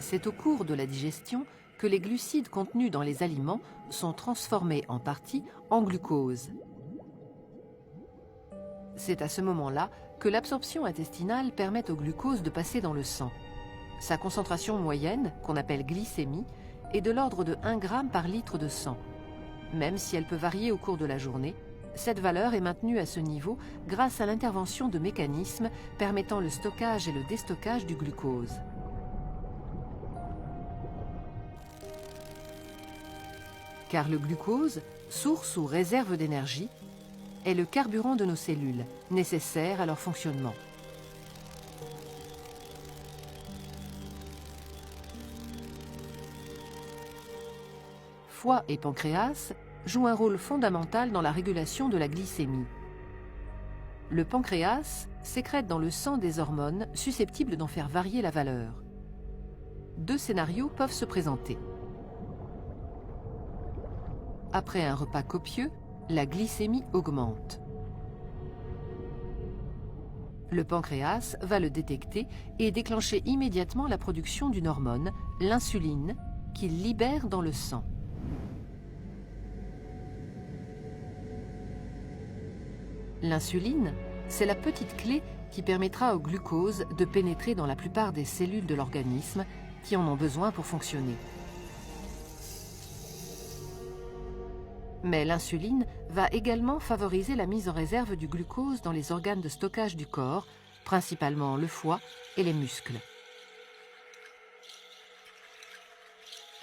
C'est au cours de la digestion que les glucides contenus dans les aliments sont transformés en partie en glucose. C'est à ce moment-là que l'absorption intestinale permet au glucose de passer dans le sang. Sa concentration moyenne, qu'on appelle glycémie, est de l'ordre de 1 g par litre de sang. Même si elle peut varier au cours de la journée, cette valeur est maintenue à ce niveau grâce à l'intervention de mécanismes permettant le stockage et le déstockage du glucose. Car le glucose, source ou réserve d'énergie, est le carburant de nos cellules, nécessaire à leur fonctionnement. Foie et pancréas jouent un rôle fondamental dans la régulation de la glycémie. Le pancréas sécrète dans le sang des hormones susceptibles d'en faire varier la valeur. 2 scénarios peuvent se présenter. Après un repas copieux, la glycémie augmente. Le pancréas va le détecter et déclencher immédiatement la production d'une hormone, l'insuline, qu'il libère dans le sang. L'insuline, c'est la petite clé qui permettra au glucose de pénétrer dans la plupart des cellules de l'organisme qui en ont besoin pour fonctionner. Mais l'insuline va également favoriser la mise en réserve du glucose dans les organes de stockage du corps, principalement le foie et les muscles.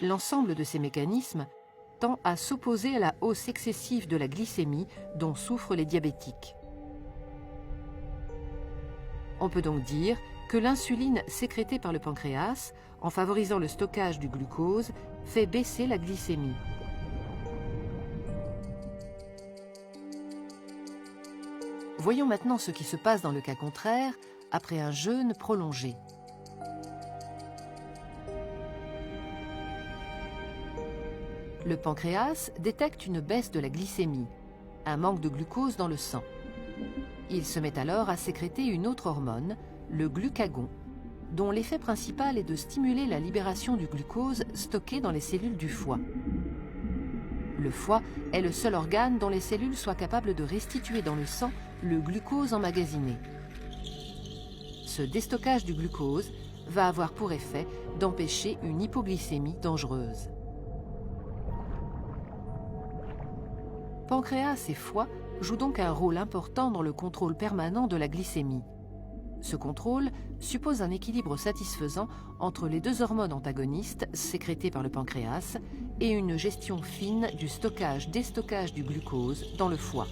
L'ensemble de ces mécanismes tend à s'opposer à la hausse excessive de la glycémie dont souffrent les diabétiques. On peut donc dire que l'insuline sécrétée par le pancréas, en favorisant le stockage du glucose, fait baisser la glycémie. Voyons maintenant ce qui se passe dans le cas contraire, après un jeûne prolongé. Le pancréas détecte une baisse de la glycémie, un manque de glucose dans le sang. Il se met alors à sécréter une autre hormone, le glucagon, dont l'effet principal est de stimuler la libération du glucose stocké dans les cellules du foie. Le foie est le seul organe dont les cellules soient capables de restituer dans le sang le glucose emmagasiné. Ce déstockage du glucose va avoir pour effet d'empêcher une hypoglycémie dangereuse. Pancréas et foie jouent donc un rôle important dans le contrôle permanent de la glycémie. Ce contrôle suppose un équilibre satisfaisant entre les 2 hormones antagonistes sécrétées par le pancréas et une gestion fine du stockage-déstockage du glucose dans le foie.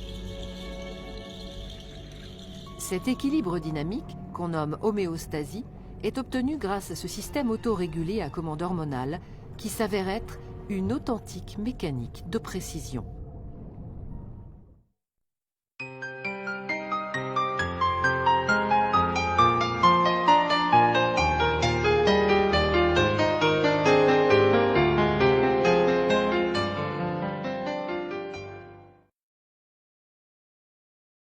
Cet équilibre dynamique, qu'on nomme homéostasie, est obtenu grâce à ce système autorégulé à commande hormonale qui s'avère être une authentique mécanique de précision.